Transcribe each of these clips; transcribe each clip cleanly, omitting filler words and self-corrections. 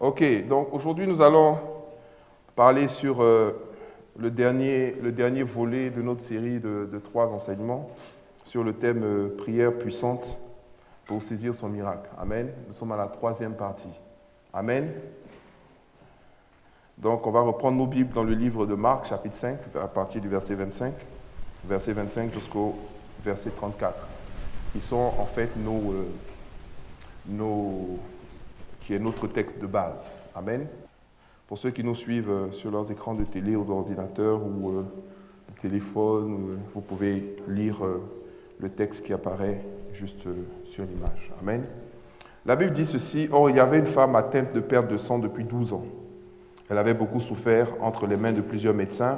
Ok, donc aujourd'hui nous allons parler sur le dernier volet de notre série de 3 enseignements sur le thème prière puissante pour saisir son miracle. Amen. Nous sommes à la 3e partie. Amen. Donc on va reprendre nos Bibles dans le livre de Marc, chapitre 5, à partir du verset 25 jusqu'au verset 34. Qui sont en fait qui est notre texte de base. Amen. Pour ceux qui nous suivent sur leurs écrans de télé ou d'ordinateur ou de téléphone, vous pouvez lire le texte qui apparaît juste sur l'image. Amen. La Bible dit ceci: Or, il y avait une femme atteinte de perte de sang depuis 12 ans. Elle avait beaucoup souffert entre les mains de plusieurs médecins.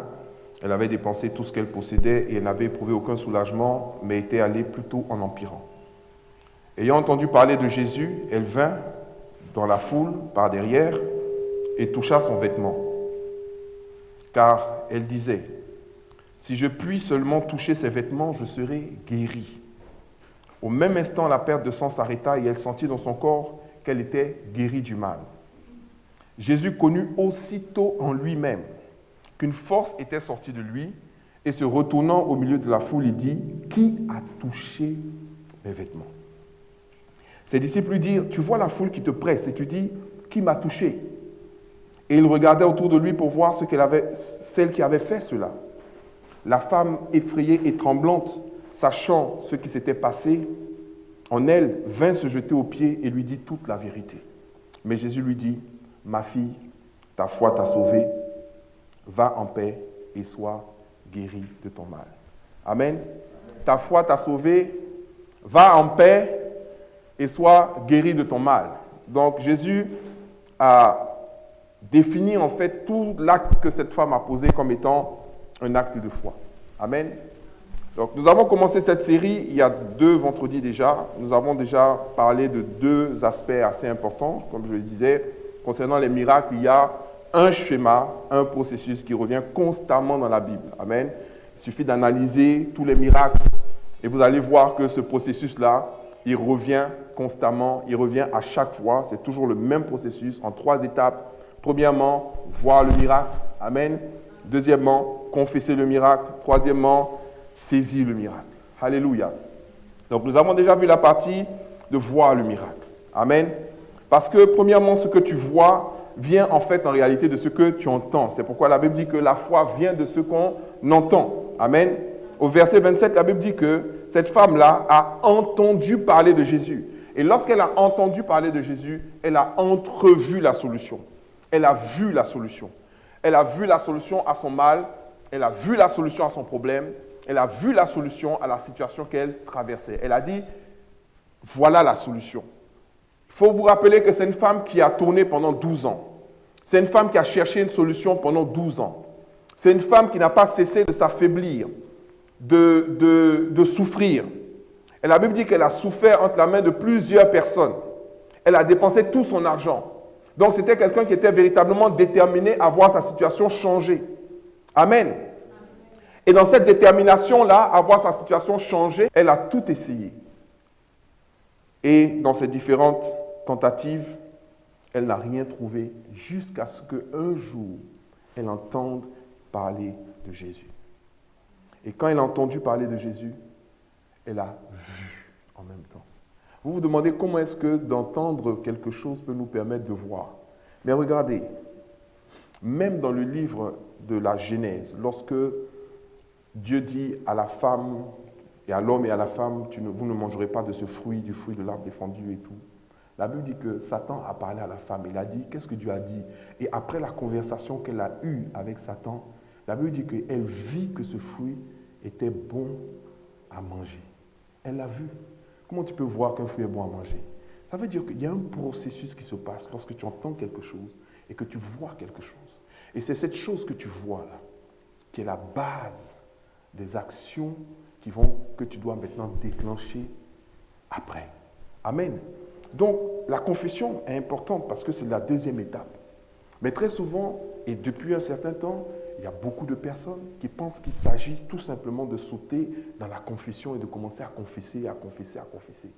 Elle avait dépensé tout ce qu'elle possédait et elle n'avait éprouvé aucun soulagement, mais était allée plutôt en empirant. Ayant entendu parler de Jésus, elle vint dans la foule par derrière et toucha son vêtement. Car elle disait: si je puis seulement toucher ses vêtements, je serai guérie. Au même instant, la perte de sang s'arrêta et elle sentit dans son corps qu'elle était guérie du mal. Jésus connut aussitôt en lui-même qu'une force était sortie de lui et se retournant au milieu de la foule, il dit: qui a touché mes vêtements? Ses disciples lui dirent: tu vois la foule qui te presse et tu dis: qui m'a touché? Et il regardait autour de lui pour voir celle qui avait fait cela. La femme, effrayée et tremblante, sachant ce qui s'était passé en elle, vint se jeter aux pieds et lui dit toute la vérité. Mais Jésus lui dit: ma fille, ta foi t'a sauvée, va en paix et sois guérie de ton mal. Amen. Ta foi t'a sauvée, va en paix et sois guérie de ton mal. Donc Jésus a définir en fait tout l'acte que cette femme a posé comme étant un acte de foi. Amen. Donc nous avons commencé cette série il y a 2 vendredis déjà. Nous avons déjà parlé de 2 aspects assez importants. Comme je le disais, concernant les miracles, il y a un schéma, un processus qui revient constamment dans la Bible. Amen. Il suffit d'analyser tous les miracles et vous allez voir que ce processus-là, il revient constamment, il revient à chaque fois. C'est toujours le même processus en 3 étapes. Premièrement, voir le miracle. Amen. Deuxièmement, confesser le miracle. Troisièmement, saisir le miracle. Alléluia. Donc, nous avons déjà vu la partie de voir le miracle. Amen. Parce que, premièrement, ce que tu vois vient en fait en réalité de ce que tu entends. C'est pourquoi la Bible dit que la foi vient de ce qu'on entend. Amen. Au verset 27, la Bible dit que cette femme-là a entendu parler de Jésus. Et lorsqu'elle a entendu parler de Jésus, elle a entrevu la solution. Elle a vu la solution. Elle a vu la solution à son mal. Elle a vu la solution à son problème. Elle a vu la solution à la situation qu'elle traversait. Elle a dit: voilà la solution. Il faut vous rappeler que c'est une femme qui a tourné pendant 12 ans. C'est une femme qui a cherché une solution pendant 12 ans. C'est une femme qui n'a pas cessé de s'affaiblir, de souffrir. Et la Bible dit qu'elle a souffert entre la main de plusieurs personnes. Elle a dépensé tout son argent. Donc, c'était quelqu'un qui était véritablement déterminé à voir sa situation changer. Amen. Et dans cette détermination-là, à voir sa situation changer, elle a tout essayé. Et dans ses différentes tentatives, elle n'a rien trouvé jusqu'à ce qu'un jour, elle entende parler de Jésus. Et quand elle a entendu parler de Jésus, elle a vu en même temps. Vous vous demandez comment est-ce que d'entendre quelque chose peut nous permettre de voir. Mais regardez, même dans le livre de la Genèse, lorsque Dieu dit à la femme et à l'homme et à la femme, vous ne mangerez pas de ce fruit, du fruit de l'arbre défendu et tout. La Bible dit que Satan a parlé à la femme. Il a dit, qu'est-ce que Dieu a dit? Et après la conversation qu'elle a eue avec Satan, la Bible dit qu'elle vit que ce fruit était bon à manger. Elle l'a vu. Comment tu peux voir qu'un fruit est bon à manger? Ça veut dire qu'il y a un processus qui se passe lorsque tu entends quelque chose et que tu vois quelque chose. Et c'est cette chose que tu vois là qui est la base des actions que tu dois maintenant déclencher après. Amen. Donc, la confession est importante parce que c'est la 2e étape. Mais très souvent, et depuis un certain temps, il y a beaucoup de personnes qui pensent qu'il s'agit tout simplement de sauter dans la confession et de commencer à confesser, à confesser, à confesser.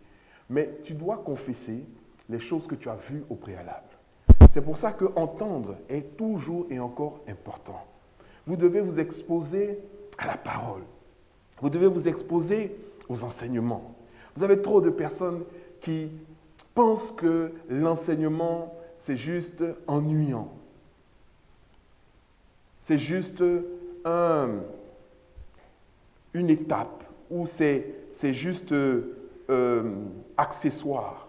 Mais tu dois confesser les choses que tu as vues au préalable. C'est pour ça que entendre est toujours et encore important. Vous devez vous exposer à la parole. Vous devez vous exposer aux enseignements. Vous avez trop de personnes qui pensent que l'enseignement, c'est juste ennuyant. C'est juste une étape ou c'est juste accessoire.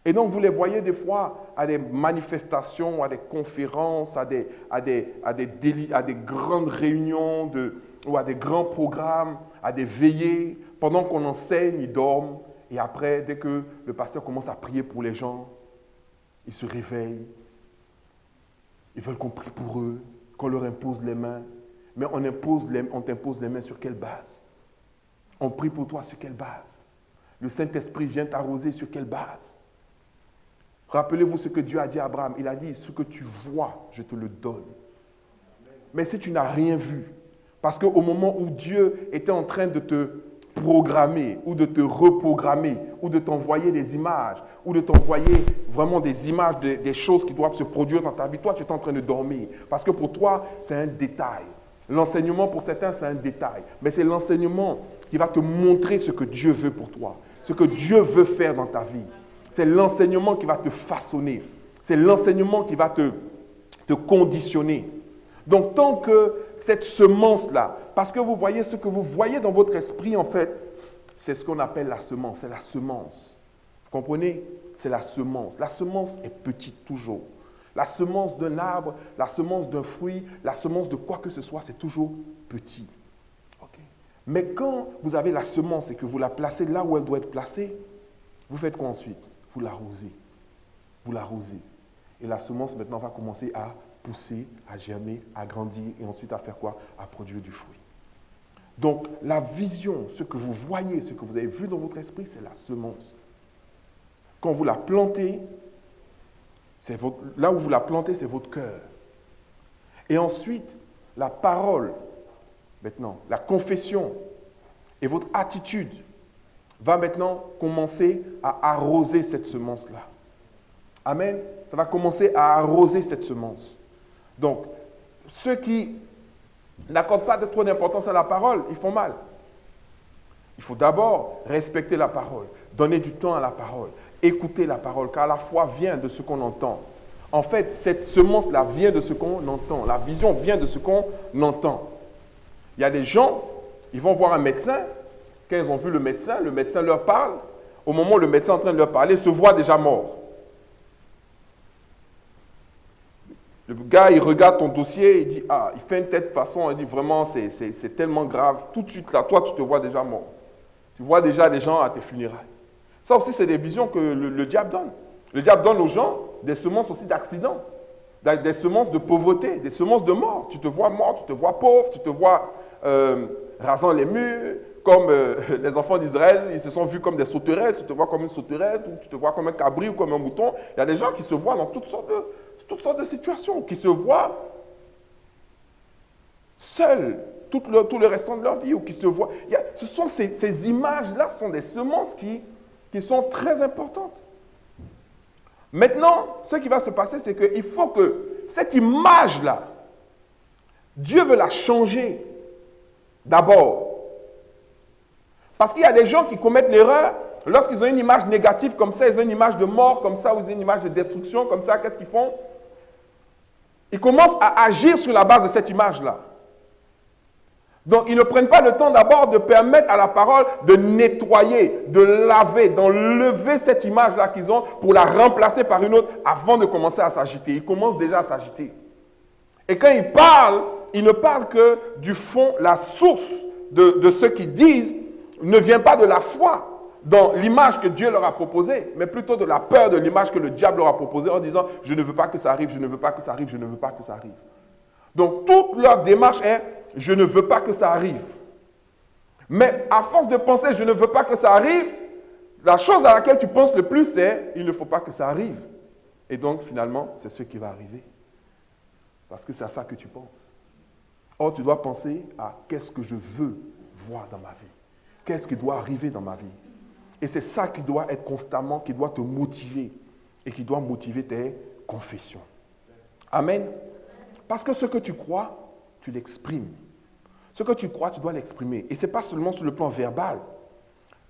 Et donc, vous les voyez des fois à des manifestations, à des conférences, à des grandes réunions ou à des grands programmes, à des veillées. Pendant qu'on enseigne, ils dorment. Et après, dès que le pasteur commence à prier pour les gens, ils se réveillent. Ils veulent qu'on prie pour eux, qu'on leur impose les mains. Mais on t'impose les mains sur quelle base? On prie pour toi sur quelle base? Le Saint-Esprit vient t'arroser sur quelle base? Rappelez-vous ce que Dieu a dit à Abraham. Il a dit, ce que tu vois, je te le donne. Mais si tu n'as rien vu, parce qu'au moment où Dieu était en train de te programmer, ou de te reprogrammer, ou de t'envoyer des images, ou de t'envoyer vraiment des images des choses qui doivent se produire dans ta vie, toi, tu es en train de dormir. Parce que pour toi, c'est un détail. L'enseignement, pour certains, c'est un détail. Mais c'est l'enseignement qui va te montrer ce que Dieu veut pour toi, ce que Dieu veut faire dans ta vie. C'est l'enseignement qui va te façonner. C'est l'enseignement qui va te conditionner. Donc, tant que cette semence-là, parce que vous voyez ce que vous voyez dans votre esprit, en fait, c'est ce qu'on appelle la semence. C'est la semence. Vous comprenez? C'est la semence. La semence est petite toujours. La semence d'un arbre, la semence d'un fruit, la semence de quoi que ce soit, c'est toujours petit. Okay? Mais quand vous avez la semence et que vous la placez là où elle doit être placée, vous faites quoi ensuite? Vous l'arrosez. Vous l'arrosez. Et la semence maintenant va commencer à pousser, à germer, à grandir et ensuite à faire quoi? À produire du fruit. Donc la vision, ce que vous voyez, ce que vous avez vu dans votre esprit, c'est la semence. Quand vous la plantez, là où vous la plantez, c'est votre cœur. Et ensuite, la parole, maintenant, la confession et votre attitude va maintenant commencer à arroser cette semence-là. Amen. Ça va commencer à arroser cette semence. Donc, ceux qui n'accordent pas trop d'importance à la parole, ils font mal. Il faut d'abord respecter la parole, donner du temps à la parole, écouter la parole, car la foi vient de ce qu'on entend. En fait, cette semence-là vient de ce qu'on entend. La vision vient de ce qu'on entend. Il y a des gens, ils vont voir un médecin. Quand ils ont vu le médecin leur parle. Au moment où le médecin est en train de leur parler, se voit déjà mort. Le gars, il regarde ton dossier, il dit, il fait une tête de façon, il dit vraiment, c'est tellement grave. Tout de suite là, toi, tu te vois déjà mort. Tu vois déjà des gens à tes funérailles. Ça aussi, c'est des visions que le diable donne. Le diable donne aux gens des semences aussi d'accidents, des semences de pauvreté, des semences de mort. Tu te vois mort, tu te vois pauvre, tu te vois rasant les murs, comme les enfants d'Israël, ils se sont vus comme des sauterelles, tu te vois comme une sauterelle, ou tu te vois comme un cabri ou comme un mouton. Il y a des gens qui se voient dans toutes sortes de situations, qui se voient seuls tout le restant de leur vie, ou qui se voient... ce sont ces images-là, sont des semences qui sont très importantes. Maintenant, ce qui va se passer, c'est qu'il faut que cette image-là, Dieu veut la changer d'abord. Parce qu'il y a des gens qui commettent l'erreur, lorsqu'ils ont une image négative comme ça, ils ont une image de mort comme ça, ou ils ont une image de destruction comme ça, qu'est-ce qu'ils font? Ils commencent à agir sur la base de cette image-là. Donc, ils ne prennent pas le temps d'abord de permettre à la parole de nettoyer, de laver, d'enlever cette image-là qu'ils ont pour la remplacer par une autre avant de commencer à s'agiter. Ils commencent déjà à s'agiter. Et quand ils parlent, ils ne parlent que du fond, la source de ce qu'ils disent ne vient pas de la foi dans l'image que Dieu leur a proposée, mais plutôt de la peur de l'image que le diable leur a proposée en disant « je ne veux pas que ça arrive, je ne veux pas que ça arrive, je ne veux pas que ça arrive ». Donc toute leur démarche est « je ne veux pas que ça arrive ». Mais à force de penser « je ne veux pas que ça arrive », la chose à laquelle tu penses le plus c'est « il ne faut pas que ça arrive ». Et donc finalement, c'est ce qui va arriver. Parce que c'est à ça que tu penses. Or, tu dois penser à « qu'est-ce que je veux voir dans ma vie ?» Qu'est-ce qui doit arriver dans ma vie? Et c'est ça qui doit être constamment, qui doit te motiver et qui doit motiver confession. Amen. Parce que ce que tu crois, tu l'exprimes. Ce que tu crois, tu dois l'exprimer. Et ce n'est pas seulement sur le plan verbal.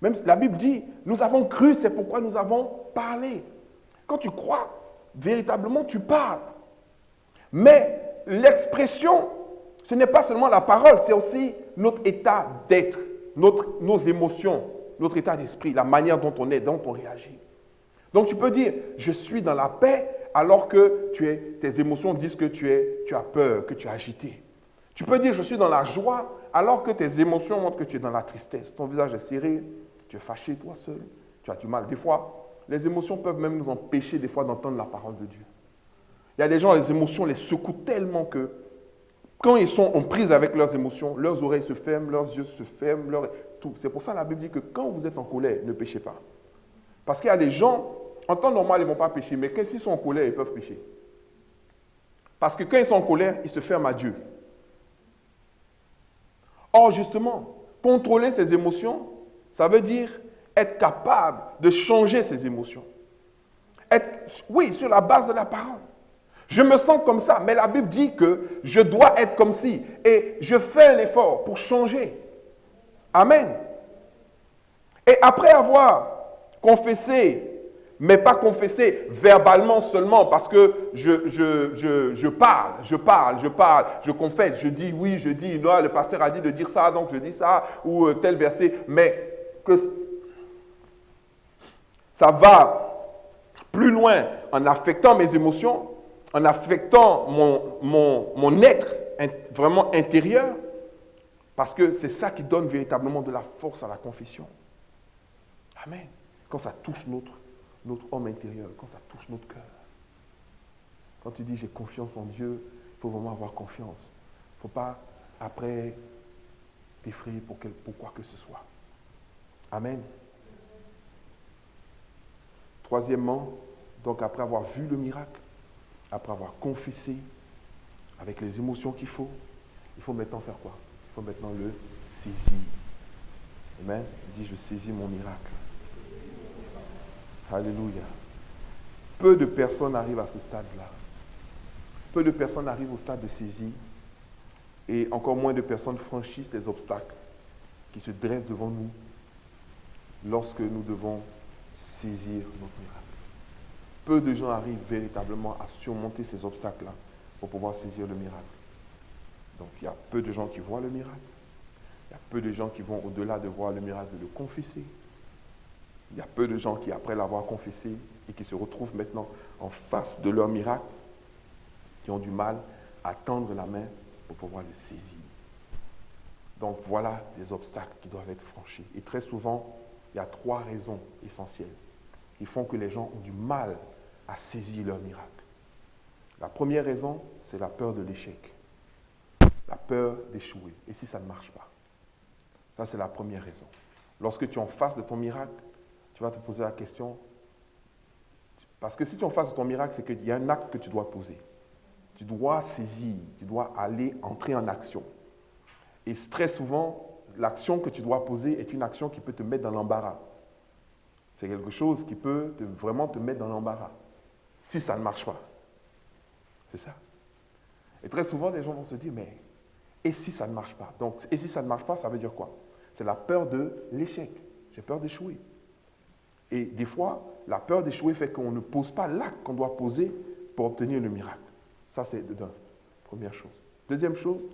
Même la Bible dit, nous avons cru, c'est pourquoi nous avons parlé. Quand tu crois, véritablement, tu parles. Mais l'expression, ce n'est pas seulement la parole, c'est aussi notre état d'être, nos émotions, notre état d'esprit, la manière dont on est, dont on réagit. Donc tu peux dire, je suis dans la paix, alors que tes émotions disent que tu as peur, que tu es agité. Tu peux dire, je suis dans la joie, alors que tes émotions montrent que tu es dans la tristesse. Ton visage est serré, tu es fâché toi seul, tu as du mal. Des fois, les émotions peuvent même nous empêcher des fois d'entendre la parole de Dieu. Il y a des gens, les émotions les secouent tellement que quand ils sont en prise avec leurs émotions, leurs oreilles se ferment, leurs yeux se ferment, tout. C'est pour ça que la Bible dit que quand vous êtes en colère, ne péchez pas. Parce qu'il y a des gens, en temps normal, ils ne vont pas pécher, mais s'ils sont en colère, ils peuvent pécher. Parce que quand ils sont en colère, ils se ferment à Dieu. Or, justement, contrôler ses émotions, ça veut dire être capable de changer ses émotions. Oui, sur la base de la parole. Je me sens comme ça, mais la Bible dit que je dois être comme ci. Et je fais un effort pour changer. Amen. Et après avoir confessé, mais pas confessé verbalement seulement, parce que je parle, je confesse, je dis oui, je dis non, le pasteur a dit de dire ça, donc je dis ça, ou tel verset, mais que ça va plus loin en affectant mes émotions, en affectant mon être vraiment intérieur, parce que c'est ça qui donne véritablement de la force à la confession. Amen. Quand ça touche notre homme intérieur, quand ça touche notre cœur. Quand tu dis j'ai confiance en Dieu, il faut vraiment avoir confiance. Il ne faut pas après t'effrayer pour quoi que ce soit. Amen. Troisièmement, donc après avoir vu le miracle, après avoir confessé avec les émotions qu'il faut maintenant faire quoi? Il faut maintenant le saisir. Amen. Il dit je saisis mon miracle. Alléluia. Peu de personnes arrivent à ce stade-là. Peu de personnes arrivent au stade de saisie et encore moins de personnes franchissent les obstacles qui se dressent devant nous lorsque nous devons saisir notre miracle. Peu de gens arrivent véritablement à surmonter ces obstacles-là pour pouvoir saisir le miracle. Donc il y a peu de gens qui voient le miracle. Il y a peu de gens qui vont au-delà de voir le miracle, de le confesser. Il y a peu de gens qui, après l'avoir confessé et qui se retrouvent maintenant en face de leur miracle, qui ont du mal à tendre la main pour pouvoir le saisir. Donc voilà les obstacles qui doivent être franchis. Et très souvent, il y a 3 raisons essentielles qui font que les gens ont du mal à saisir leur miracle. La première raison, c'est la peur de l'échec. La peur d'échouer. Et si ça ne marche pas? Ça, c'est la première raison. Lorsque tu es en face de ton miracle, tu vas te poser la question. Parce que si tu es en face de ton miracle, c'est qu'il y a un acte que tu dois poser. Tu dois saisir, tu dois entrer en action. Et très souvent, l'action que tu dois poser est une action qui peut te mettre dans l'embarras. C'est quelque chose qui peut vraiment te mettre dans l'embarras. Si ça ne marche pas. C'est ça. Et très souvent, les gens vont se dire, mais et si ça ne marche pas? Donc, et si ça ne marche pas, ça veut dire quoi? C'est la peur de l'échec. J'ai peur d'échouer. Et des fois, la peur d'échouer fait qu'on ne pose pas l'acte qu'on doit poser pour obtenir le miracle. Ça, c'est première chose. Deuxième chose,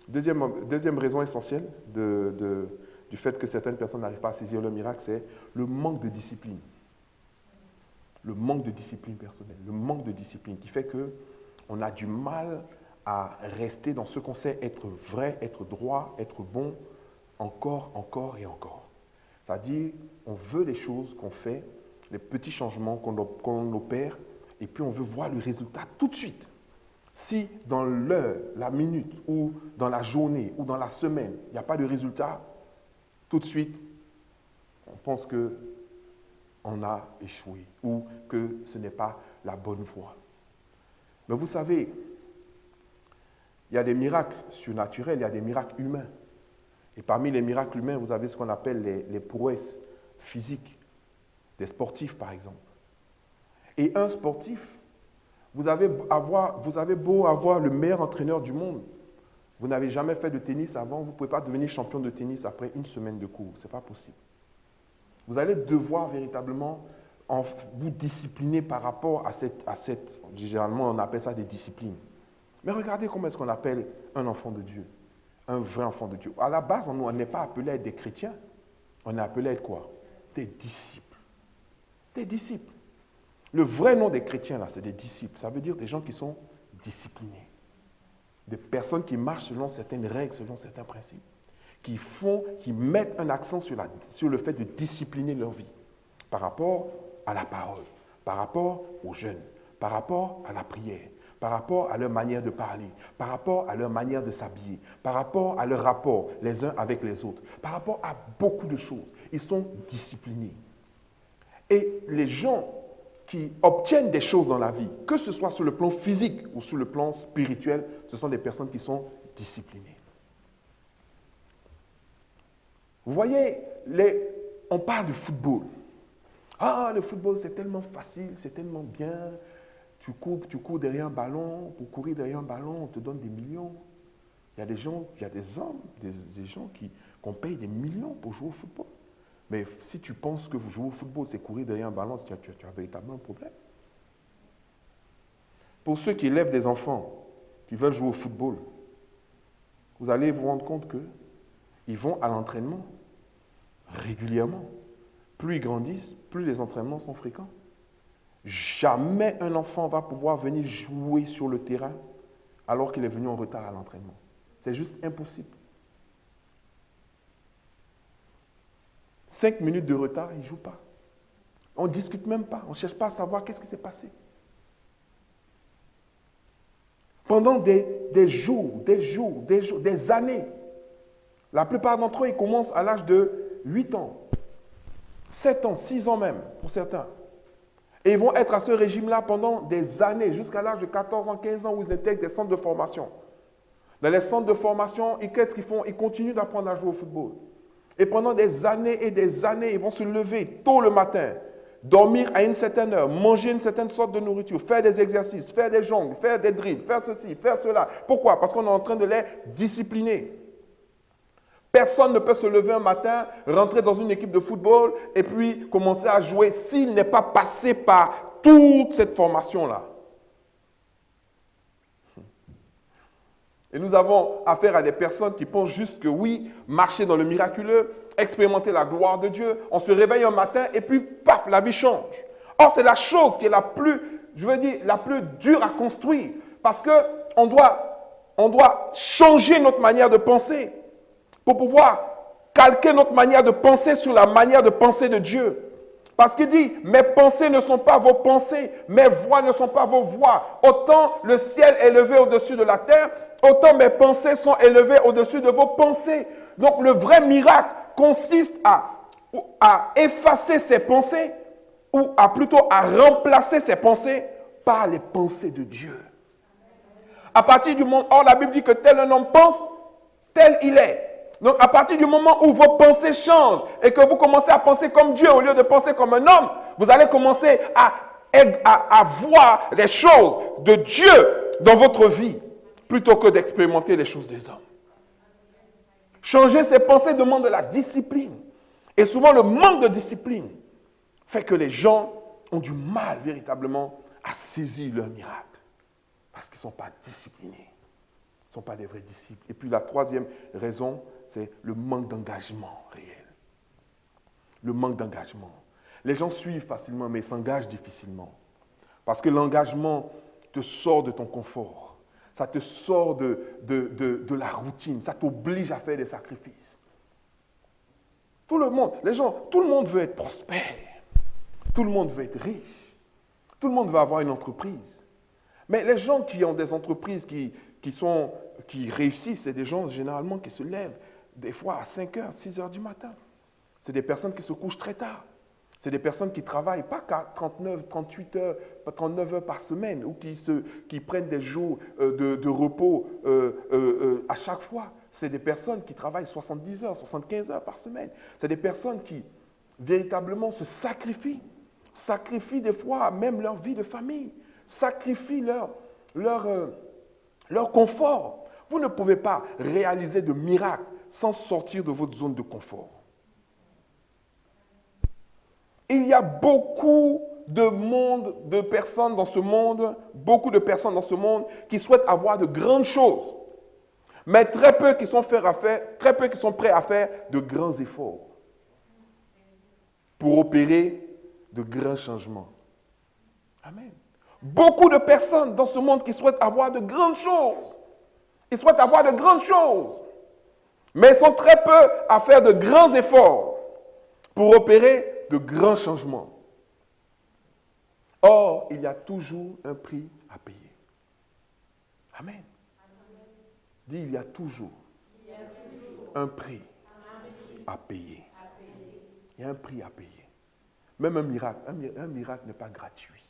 deuxième raison essentielle du fait que certaines personnes n'arrivent pas à saisir le miracle, c'est le manque de discipline. Le manque de discipline personnelle, le manque de discipline qui fait qu'on a du mal à rester dans ce qu'on sait être vrai, être droit, être bon, encore et encore. C'est-à-dire, on veut les choses qu'on fait, les petits changements qu'on opère, et puis on veut voir le résultat tout de suite. Si dans l'heure, la minute, ou dans la journée, ou dans la semaine, il n'y a pas de résultat, tout de suite, on pense qu'on a échoué, ou que ce n'est pas la bonne voie. Mais vous savez, il y a des miracles surnaturels, il y a des miracles humains. Et parmi les miracles humains, vous avez ce qu'on appelle les prouesses physiques, des sportifs par exemple. Et un sportif Vous avez beau avoir le meilleur entraîneur du monde. Vous n'avez jamais fait de tennis avant, vous ne pouvez pas devenir champion de tennis après une semaine de cours. Ce n'est pas possible. Vous allez devoir véritablement vous discipliner par rapport à cette, généralement on appelle ça des disciplines. Mais regardez comment est-ce qu'on appelle un enfant de Dieu, un vrai enfant de Dieu. À la base, on n'est pas appelé à être des chrétiens, on est appelé à être quoi? Des disciples. Des disciples. Le vrai nom des chrétiens, là, c'est des disciples. Ça veut dire des gens qui sont disciplinés. Des personnes qui marchent selon certaines règles, selon certains principes. Qui mettent un accent sur le fait de discipliner leur vie. Par rapport à la parole, par rapport aux jeunes, par rapport à la prière, par rapport à leur manière de parler, par rapport à leur manière de s'habiller, par rapport à leur rapport les uns avec les autres, par rapport à beaucoup de choses. Ils sont disciplinés. Et les gens qui obtiennent des choses dans la vie, que ce soit sur le plan physique ou sur le plan spirituel, ce sont des personnes qui sont disciplinées. Vous voyez, on parle du football. Ah, le football, c'est tellement facile, c'est tellement bien. Tu cours derrière un ballon. Pour courir derrière un ballon, on te donne des millions. Il y a des gens, des gens qu'on paye des millions pour jouer au football. Mais si tu penses que vous jouez au football, c'est courir derrière un ballon, tu as véritablement un problème. Pour ceux qui élèvent des enfants, qui veulent jouer au football, vous allez vous rendre compte qu'ils vont à l'entraînement régulièrement. Plus ils grandissent, plus les entraînements sont fréquents. Jamais un enfant va pouvoir venir jouer sur le terrain alors qu'il est venu en retard à l'entraînement. C'est juste impossible. 5 minutes de retard, il ne joue pas. On ne discute même pas, on ne cherche pas à savoir qu'est-ce qui s'est passé. Pendant des jours, des années, la plupart d'entre eux, ils commencent à l'âge de 8 ans, 7 ans, 6 ans même, pour certains. Et ils vont être à ce régime-là pendant des années, jusqu'à l'âge de 14 ans, 15 ans, où ils intègrent des centres de formation. Dans les centres de formation, qu'est-ce qu'ils font? Ils continuent d'apprendre à jouer au football. Et pendant des années et des années, ils vont se lever tôt le matin, dormir à une certaine heure, manger une certaine sorte de nourriture, faire des exercices, faire des jongles, faire des dribbles, faire ceci, faire cela. Pourquoi? Parce qu'on est en train de les discipliner. Personne ne peut se lever un matin, rentrer dans une équipe de football et puis commencer à jouer s'il n'est pas passé par toute cette formation-là. Et nous avons affaire à des personnes qui pensent juste que oui, marcher dans le miraculeux, expérimenter la gloire de Dieu, on se réveille un matin et puis paf, la vie change. Or, c'est la chose qui est la plus dure à construire parce qu'on doit changer notre manière de penser pour pouvoir calquer notre manière de penser sur la manière de penser de Dieu. Parce qu'il dit, mes pensées ne sont pas vos pensées, mes voix ne sont pas vos voix. Autant le ciel est élevé au-dessus de la terre, autant mes pensées sont élevées au-dessus de vos pensées. Donc le vrai miracle consiste à effacer ces pensées, ou plutôt à remplacer ces pensées par les pensées de Dieu. À partir du moment, or la Bible dit que tel un homme pense, tel il est. Donc à partir du moment où vos pensées changent et que vous commencez à penser comme Dieu au lieu de penser comme un homme, vous allez commencer à voir les choses de Dieu dans votre vie plutôt que d'expérimenter les choses des hommes. Changer ses pensées demande de la discipline. Et souvent le manque de discipline fait que les gens ont du mal véritablement à saisir leur miracle parce qu'ils ne sont pas disciplinés. Ils ne sont pas des vrais disciples. Et puis la troisième raison, c'est le manque d'engagement réel. Le manque d'engagement. Les gens suivent facilement, mais ils s'engagent difficilement. Parce que l'engagement te sort de ton confort. Ça te sort de la routine. Ça t'oblige à faire des sacrifices. Tout le monde veut être prospère. Tout le monde veut être riche. Tout le monde veut avoir une entreprise. Mais les gens qui ont des entreprises qui réussissent, c'est des gens généralement qui se lèvent des fois à 5 heures, 6 heures du matin. C'est des personnes qui se couchent très tard. C'est des personnes qui travaillent pas qu'à 38 heures, 39 heures par semaine ou qui prennent des jours de repos à chaque fois. C'est des personnes qui travaillent 70 heures, 75 heures par semaine. C'est des personnes qui véritablement se sacrifient des fois même leur vie de famille sacrifient leur confort. Vous ne pouvez pas réaliser de miracles sans sortir de votre zone de confort. Il y a beaucoup de personnes dans ce monde, beaucoup de personnes dans ce monde qui souhaitent avoir de grandes choses, mais très peu qui sont prêts à faire de grands efforts pour opérer de grands changements. Amen. Beaucoup de personnes dans ce monde qui souhaitent avoir de grandes choses. Ils souhaitent avoir de grandes choses, mais ils sont très peu à faire de grands efforts pour opérer de grands changements. Or, il y a toujours un prix à payer. Amen. Dis, il y a toujours un prix à payer. Il y a un prix à payer. Même un miracle n'est pas gratuit.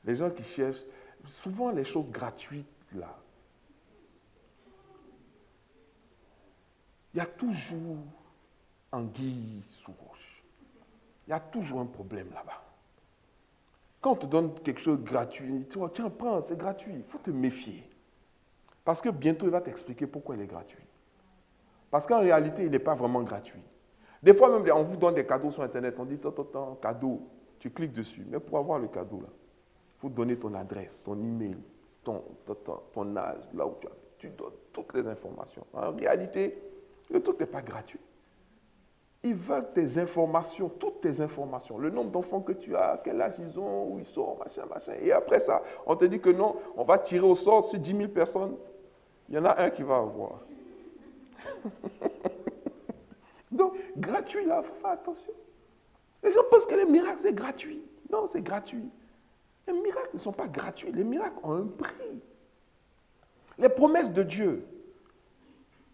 Les gens qui cherchent, souvent les choses gratuites là, il y a toujours anguille sous roche. Il y a toujours un problème là-bas. Quand on te donne quelque chose de gratuit, tu vois, tiens, prends, c'est gratuit. Il faut te méfier. Parce que bientôt, il va t'expliquer pourquoi il est gratuit. Parce qu'en réalité, il n'est pas vraiment gratuit. Des fois même, on vous donne des cadeaux sur Internet. On dit, cadeau. Tu cliques dessus. Mais pour avoir le cadeau, là, il faut donner ton adresse, ton email, ton âge, là où tu habites. Tu donnes toutes les informations. En réalité, le truc n'est pas gratuit. Ils veulent tes informations, toutes tes informations. Le nombre d'enfants que tu as, quel âge ils ont, où ils sont, machin. Et après ça, on te dit que non, on va tirer au sort sur 10 000 personnes. Il y en a un qui va avoir. Donc, gratuit là, il faut faire attention. Les gens pensent que les miracles, c'est gratuit. Non, c'est gratuit. Les miracles ne sont pas gratuits. Les miracles ont un prix. Les promesses de Dieu,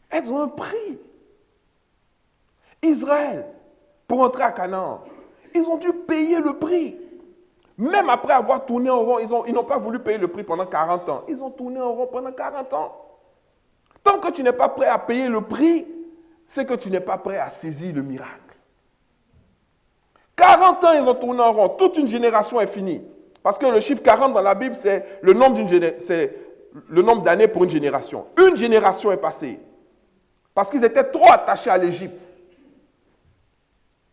elles ont un prix. Israël, pour entrer à Canaan, ils ont dû payer le prix. Même après avoir tourné en rond, ils n'ont pas voulu payer le prix pendant 40 ans. Ils ont tourné en rond pendant 40 ans. Tant que tu n'es pas prêt à payer le prix, c'est que tu n'es pas prêt à saisir le miracle. 40 ans, ils ont tourné en rond. Toute une génération est finie. Parce que le chiffre 40 dans la Bible, c'est le nombre d'années pour une génération. Une génération est passée. Parce qu'ils étaient trop attachés à l'Égypte.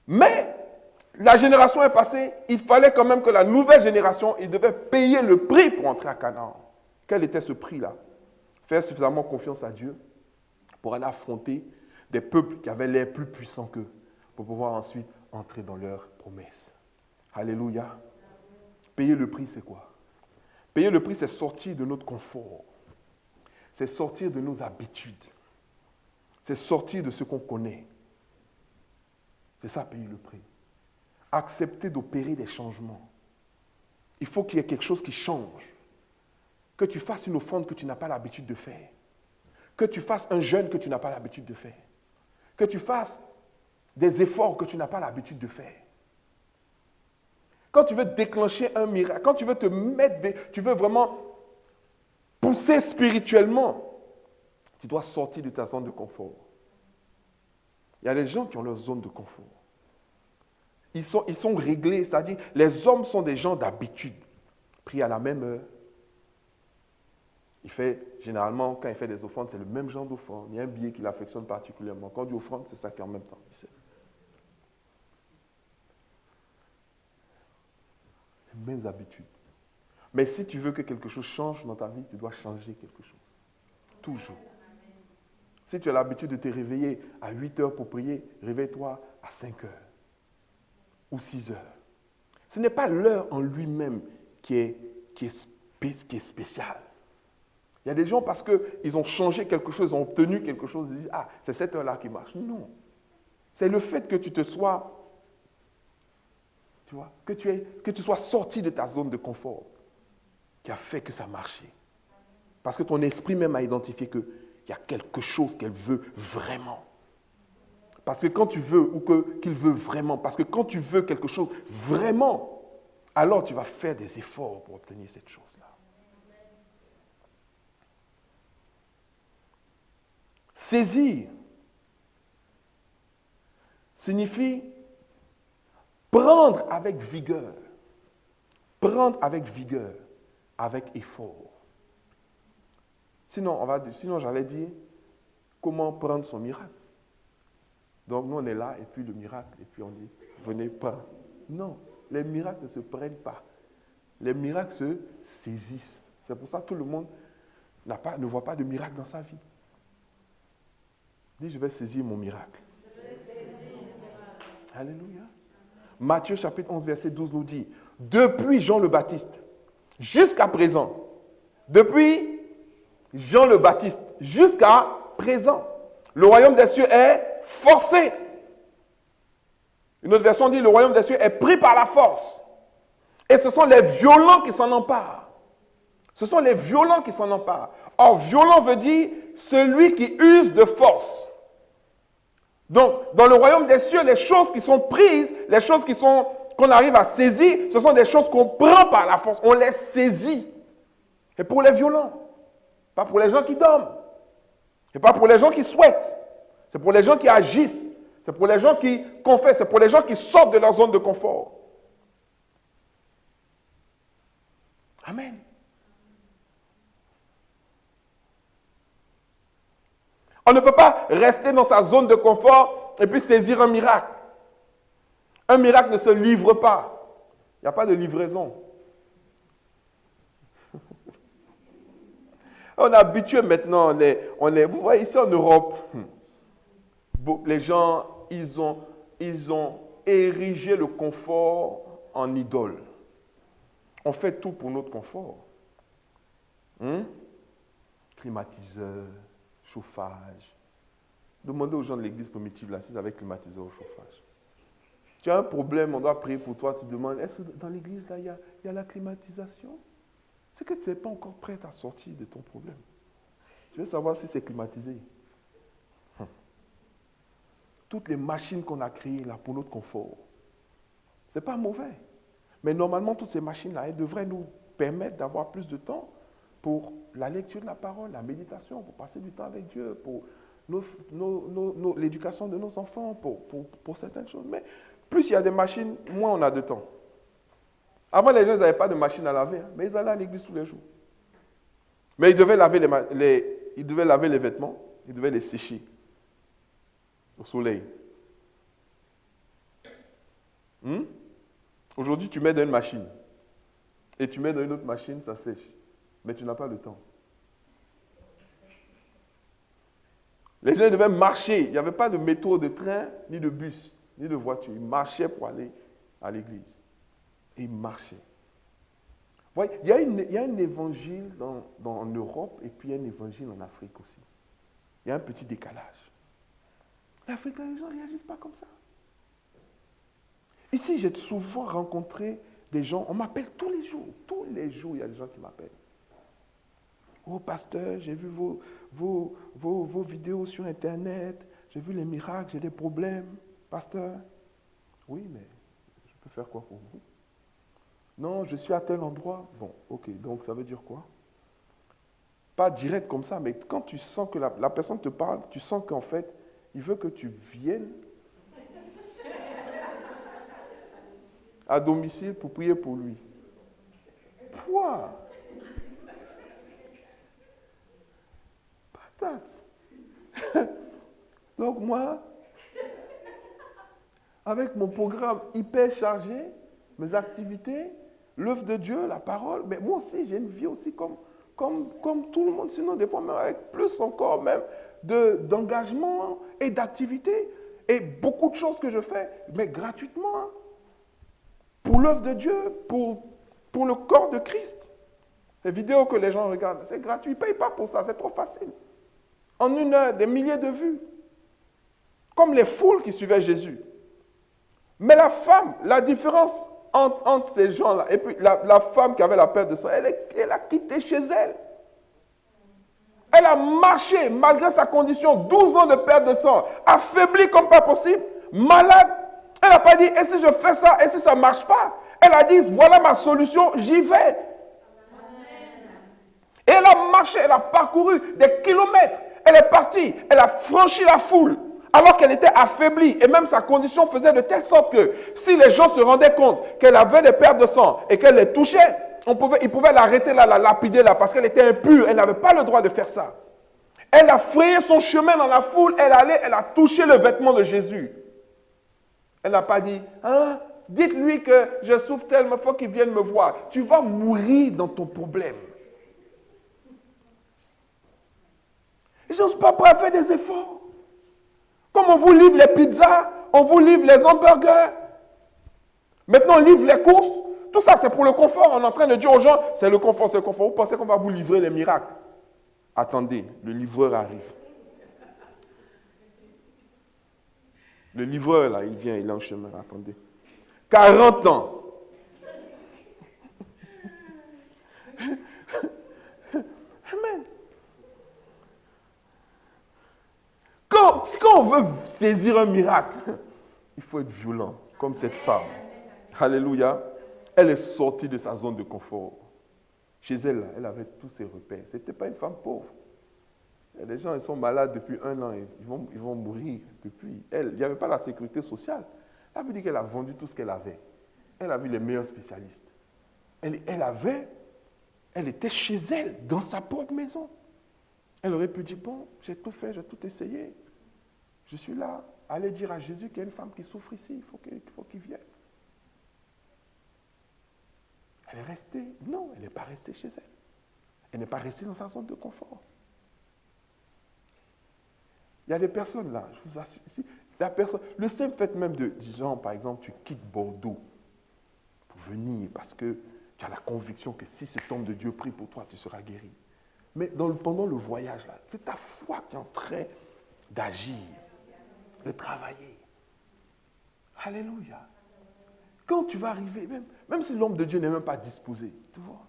Mais la génération est passée, il fallait quand même que la nouvelle génération, ils devaient payer le prix pour entrer à Canaan. Quel était ce prix-là? Faire suffisamment confiance à Dieu pour aller affronter des peuples qui avaient l'air plus puissants qu'eux, pour pouvoir ensuite entrer dans leurs promesses. Alléluia. Payer le prix, c'est quoi? Payer le prix, c'est sortir de notre confort. C'est sortir de nos habitudes. C'est sortir de ce qu'on connaît. C'est ça, payer le prix. Accepter d'opérer des changements. Il faut qu'il y ait quelque chose qui change. Que tu fasses une offrande que tu n'as pas l'habitude de faire. Que tu fasses un jeûne que tu n'as pas l'habitude de faire. Que tu fasses des efforts que tu n'as pas l'habitude de faire. Quand tu veux déclencher un miracle, quand tu veux te mettre, tu veux vraiment pousser spirituellement, tu dois sortir de ta zone de confort. Il y a des gens qui ont leur zone de confort. Ils sont réglés, c'est-à-dire les hommes sont des gens d'habitude. Pris à la même heure. Généralement, quand il fait des offrandes, c'est le même genre d'offrande. Il y a un billet qu'il affectionne particulièrement. Quand on dit offrande, c'est ça qui est en même temps. Les mêmes habitudes. Mais si tu veux que quelque chose change dans ta vie, tu dois changer quelque chose. Toujours. Si tu as l'habitude de te réveiller à 8 heures pour prier, réveille-toi à 5 heures ou 6 heures. Ce n'est pas l'heure en lui-même qui est spéciale. Il y a des gens, parce qu'ils ont changé quelque chose, ils ont obtenu quelque chose, ils disent, ah, c'est cette heure-là qui marche. Non. C'est le fait que tu te sois, tu vois, que tu sois sorti de ta zone de confort qui a fait que ça marchait. Parce que ton esprit même a identifié qu'il y a quelque chose qu'elle veut vraiment. Parce que quand tu veux, ou qu'il veut vraiment, parce que quand tu veux quelque chose vraiment, alors tu vas faire des efforts pour obtenir cette chose-là. Saisir signifie prendre avec vigueur. Prendre avec vigueur, avec effort. Sinon j'allais dire, comment prendre son miracle? Donc nous on est là, et puis le miracle, et puis on dit, venez pas. Non, les miracles ne se prennent pas. Les miracles se saisissent. C'est pour ça que tout le monde ne voit pas de miracle dans sa vie. Dis, je vais saisir mon miracle. Alléluia. Matthieu chapitre 11, verset 12 nous dit, depuis Jean le Baptiste jusqu'à présent, depuis Jean le Baptiste jusqu'à présent, le royaume des cieux est forcé. Une autre version dit, le royaume des cieux est pris par la force. Et ce sont les violents qui s'en emparent. Ce sont les violents qui s'en emparent. Or, violent veut dire celui qui use de force. Donc, dans le royaume des cieux, les choses qui sont prises, les choses qu'on arrive à saisir, ce sont des choses qu'on prend par la force. On les saisit. Et pour les violents. Pas pour les gens qui dorment. Et pas pour les gens qui souhaitent. C'est pour les gens qui agissent. C'est pour les gens qui confessent. C'est pour les gens qui sortent de leur zone de confort. Amen. On ne peut pas rester dans sa zone de confort et puis saisir un miracle. Un miracle ne se livre pas. Il n'y a pas de livraison. On est habitué maintenant, vous voyez ici en Europe, les gens, ils ont érigé le confort en idole. On fait tout pour notre confort. Climatiseur, chauffage. Demandez aux gens de l'église primitive là s'ils avaient climatiseur au chauffage. Tu as un problème, on doit prier pour toi, tu demandes, est-ce que dans l'église là, il y a la climatisation? C'est que tu n'es pas encore prête à sortir de ton problème. Je veux savoir si c'est climatisé. Toutes les machines qu'on a créées là pour notre confort, ce n'est pas mauvais. Mais normalement, toutes ces machines-là, elles devraient nous permettre d'avoir plus de temps pour la lecture de la parole, la méditation, pour passer du temps avec Dieu, pour l'éducation de nos enfants, pour certaines choses. Mais plus il y a des machines, moins on a de temps. Avant, les gens n'avaient pas de machine à laver, mais ils allaient à l'église tous les jours. Mais ils devaient laver les vêtements, ils devaient les sécher au soleil. Aujourd'hui, tu mets dans une machine et tu mets dans une autre machine, ça sèche. Mais tu n'as pas le temps. Les gens devaient marcher. Il n'y avait pas de métro, de train, ni de bus, ni de voiture. Ils marchaient pour aller à l'église. Et ils marchaient. Vous voyez, il y a un évangile en Europe et puis il y a un évangile en Afrique aussi. Il y a un petit décalage. L'Afrique, les gens ne réagissent pas comme ça. Ici, j'ai souvent rencontré des gens, on m'appelle tous les jours, il y a des gens qui m'appellent. Oh pasteur, j'ai vu vos vidéos sur Internet, j'ai vu les miracles, j'ai des problèmes. Pasteur, oui, mais je peux faire quoi pour vous? Non, je suis à tel endroit. Bon, ok, donc ça veut dire quoi? Pas direct comme ça, mais quand tu sens que la personne te parle, tu sens qu'en fait, il veut que tu viennes à domicile pour prier pour lui. Quoi? Patate. Donc moi, avec mon programme hyper chargé, mes activités, l'œuvre de Dieu, la parole, mais moi aussi j'ai une vie aussi comme tout le monde, sinon des fois même avec plus encore même d'engagement et d'activité et beaucoup de choses que je fais, mais gratuitement. Pour l'œuvre de Dieu, pour le corps de Christ. Les vidéos que les gens regardent, c'est gratuit. Ils ne payent pas pour ça, c'est trop facile. En une heure, des milliers de vues. Comme les foules qui suivaient Jésus. Mais la femme, la différence entre ces gens-là, et puis la femme qui avait la perte de sang, elle a quitté chez elle. Elle a marché malgré sa condition, 12 ans de perte de sang, affaiblie comme pas possible, malade. Elle n'a pas dit, et si je fais ça, et si ça ne marche pas? Elle a dit, voilà ma solution, j'y vais. Amen. Et elle a marché, elle a parcouru des kilomètres. Elle est partie, elle a franchi la foule. alors qu'elle était affaiblie. Et même sa condition faisait de telle sorte que si les gens se rendaient compte qu'elle avait des pertes de sang et qu'elle les touchait, ils pouvaient l'arrêter là, la lapider là, parce qu'elle était impure. Elle n'avait pas le droit de faire ça. Elle a frayé son chemin dans la foule. Elle a touché le vêtement de Jésus. Elle n'a pas dit, hein, dites-lui que je souffre tellement, il faut qu'il vienne me voir. Tu vas mourir dans ton problème. Les gens ne sont pas prêts à faire des efforts. Comme on vous livre les pizzas, on vous livre les hamburgers. Maintenant, on livre les courses. Tout ça, c'est pour le confort. On est en train de dire aux gens, c'est le confort, c'est le confort. Vous pensez qu'on va vous livrer les miracles? Attendez, le livreur arrive. Le livreur, là, il vient, il est en chemin. Attendez. 40 ans. Amen. Quand on veut saisir un miracle, il faut être violent, comme cette femme. Alléluia. Elle est sortie de sa zone de confort. Chez elle, elle avait tous ses repères. Ce n'était pas une femme pauvre. Il y a des gens, ils sont malades depuis 1 an, ils vont mourir depuis. Elle, il n'y avait pas la sécurité sociale. Elle veut dire qu'elle a vendu tout ce qu'elle avait. Elle a vu les meilleurs spécialistes. Elle était chez elle, dans sa propre maison. Elle aurait pu dire, bon, j'ai tout fait, j'ai tout essayé. Je suis là. Allez dire à Jésus qu'il y a une femme qui souffre ici, il faut qu'il vienne. Elle est restée. Non, elle n'est pas restée chez elle. Elle n'est pas restée dans sa zone de confort. Il y a des personnes là, je vous assure, ici, le simple fait même de, disons par exemple, tu quittes Bordeaux pour venir parce que tu as la conviction que si cet homme de Dieu prie pour toi, tu seras guéri. Mais pendant le voyage là, c'est ta foi qui est en train d'agir, de travailler. Alléluia. Quand tu vas arriver, même si l'homme de Dieu n'est même pas disposé, tu vois,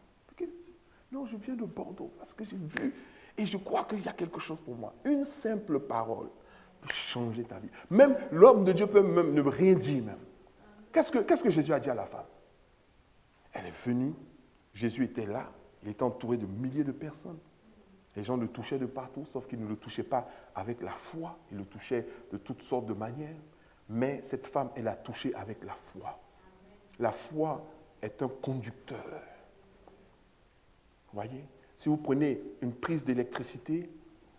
non, je viens de Bordeaux parce que j'ai vu et je crois qu'il y a quelque chose pour moi. Une simple parole peut changer ta vie. Même l'homme de Dieu peut même ne rien dire même. Qu'est-ce que Jésus a dit à la femme? Elle est venue, Jésus était là, il était entouré de milliers de personnes. Les gens le touchaient de partout, sauf qu'ils ne le touchaient pas avec la foi, ils le touchaient de toutes sortes de manières. Mais cette femme, elle a touché avec la foi. La foi est un conducteur. Vous voyez? Si vous prenez une prise d'électricité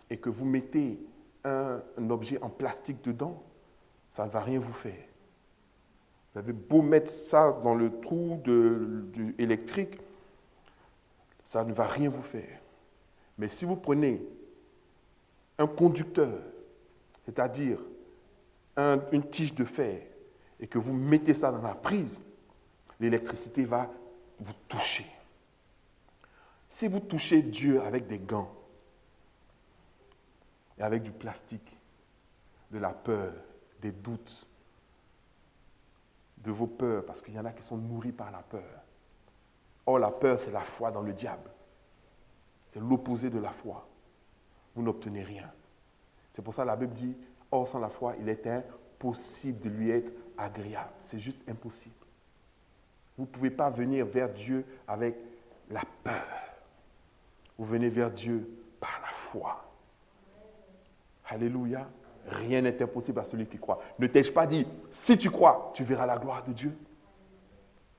et que vous mettez un objet en plastique dedans, ça ne va rien vous faire. Vous avez beau mettre ça dans le trou électrique, ça ne va rien vous faire. Mais si vous prenez un conducteur, c'est-à-dire une tige de fer, et que vous mettez ça dans la prise, l'électricité va vous toucher. Si vous touchez Dieu avec des gants et avec du plastique, de la peur, des doutes, de vos peurs, parce qu'il y en a qui sont nourris par la peur. Or, la peur, c'est la foi dans le diable. C'est l'opposé de la foi. Vous n'obtenez rien. C'est pour ça que la Bible dit, or sans la foi, il est impossible de lui être agréable. C'est juste impossible. Vous ne pouvez pas venir vers Dieu avec la peur. Vous venez vers Dieu par la foi. Alléluia. Rien n'est impossible à celui qui croit. Ne t'ai-je pas dit, si tu crois, tu verras la gloire de Dieu.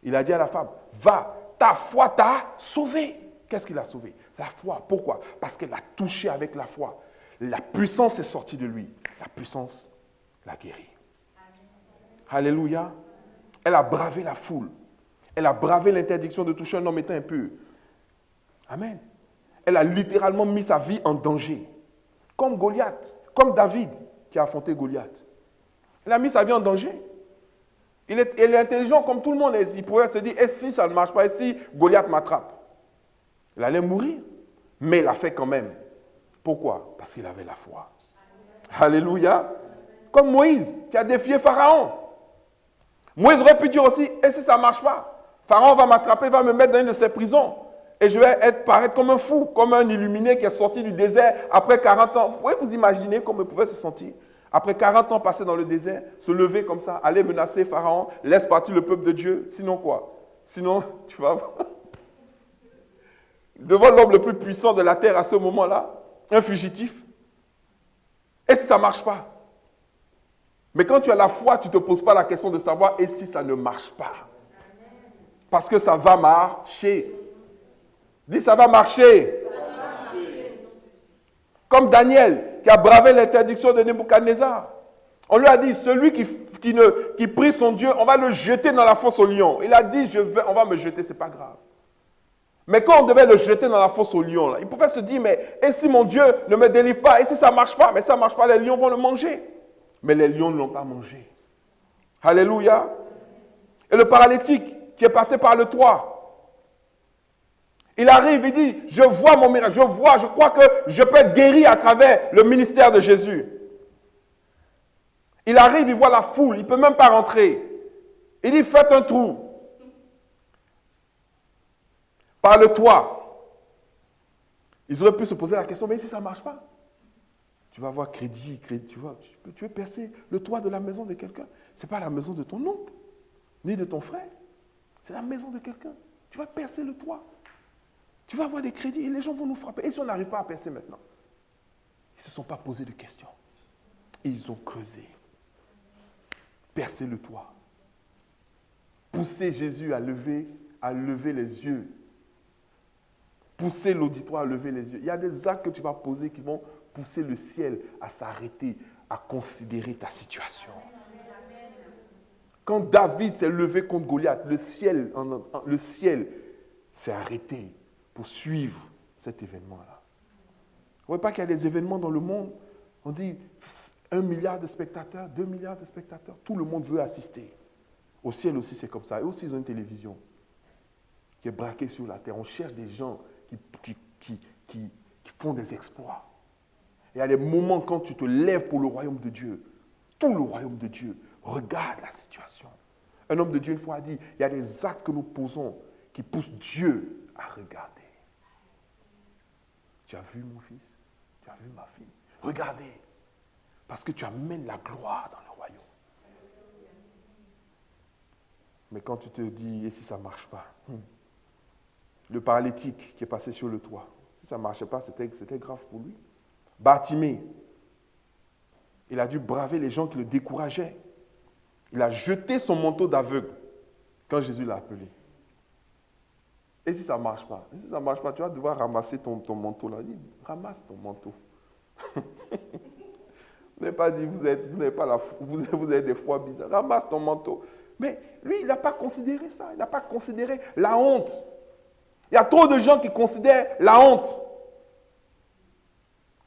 Il a dit à la femme, va, ta foi t'a sauvé. Qu'est-ce qu'il a sauvé? La foi. Pourquoi? Parce qu'elle a touché avec la foi. La puissance est sortie de lui. La puissance l'a guéri. Alléluia. Elle a bravé la foule. Elle a bravé l'interdiction de toucher un homme étant impur. Amen. Elle a littéralement mis sa vie en danger. Comme Goliath, comme David qui a affronté Goliath. Elle a mis sa vie en danger. Il est intelligent comme tout le monde. Il pourrait se dire, et si ça ne marche pas, et si Goliath m'attrape? Il allait mourir. Mais il l'a fait quand même. Pourquoi? Parce qu'il avait la foi. Alléluia. Comme Moïse qui a défié Pharaon. Moïse aurait pu dire aussi, et si ça ne marche pas? Pharaon va m'attraper, va me mettre dans une de ses prisons. Et je vais paraître comme un fou, comme un illuminé qui est sorti du désert après 40 ans. Vous pouvez vous imaginer comment il pouvait se sentir? Après 40 ans passés dans le désert, se lever comme ça, aller menacer Pharaon, laisse partir le peuple de Dieu. Sinon quoi? Sinon, tu vas voir. Devant l'homme le plus puissant de la terre à ce moment-là, un fugitif. Et si ça ne marche pas? Mais quand tu as la foi, tu ne te poses pas la question de savoir et si ça ne marche pas. Parce que ça va marcher. Dis, ça va marcher. Comme Daniel, qui a bravé l'interdiction de Nebuchadnezzar. On lui a dit, celui qui prie son Dieu, on va le jeter dans la fosse aux lions. Il a dit, on va me jeter, ce n'est pas grave. Mais quand on devait le jeter dans la fosse aux lions, là, il pouvait se dire, mais et si mon Dieu ne me délivre pas, et si ça ne marche pas, mais ça ne marche pas, les lions vont le manger. Mais les lions ne l'ont pas mangé. Alléluia. Et le paralytique qui est passé par le toit, il arrive, il dit, je vois mon miracle, je crois que je peux être guéri à travers le ministère de Jésus. Il arrive, il voit la foule, il ne peut même pas rentrer. Il dit, faites un trou par le toit. Ils auraient pu se poser la question, mais si ça ne marche pas, tu vas avoir crédit, tu veux percer le toit de la maison de quelqu'un. Ce n'est pas la maison de ton oncle, ni de ton frère. C'est la maison de quelqu'un. Tu vas percer le toit. Tu vas avoir des crédits et les gens vont nous frapper. Et si on n'arrive pas à percer maintenant? Ils ne se sont pas posé de questions. Ils ont creusé. Percer le toit. Pousser Jésus à lever les yeux. Pousser l'auditoire à lever les yeux. Il y a des actes que tu vas poser qui vont pousser le ciel à s'arrêter, à considérer ta situation. Quand David s'est levé contre Goliath, le ciel s'est arrêté pour suivre cet événement-là. Vous ne voyez pas qu'il y a des événements dans le monde, on dit 1 milliard de spectateurs, 2 milliards de spectateurs, tout le monde veut assister. Au ciel aussi, c'est comme ça. Et aussi, ils ont une télévision qui est braquée sur la terre. On cherche des gens qui font des exploits. Et il y a des moments quand tu te lèves pour le royaume de Dieu, tout le royaume de Dieu regarde la situation. Un homme de Dieu, une fois, a dit, il y a des actes que nous posons qui poussent Dieu à regarder. Tu as vu mon fils? Tu as vu ma fille? Regardez. Parce que tu amènes la gloire dans le royaume. Mais quand tu te dis, et si ça ne marche pas? Le paralytique qui est passé sur le toit, si ça ne marchait pas, c'était grave pour lui. Bartimée, il a dû braver les gens qui le décourageaient. Il a jeté son manteau d'aveugle quand Jésus l'a appelé. Et si ça ne marche pas? Et si ça ne marche pas, tu vas devoir ramasser ton manteau là. Il dit, ramasse ton manteau. Vous n'avez pas dit, vous avez des foi bizarres. Ramasse ton manteau. Mais lui, il n'a pas considéré ça. Il n'a pas considéré la honte. Il y a trop de gens qui considèrent la honte.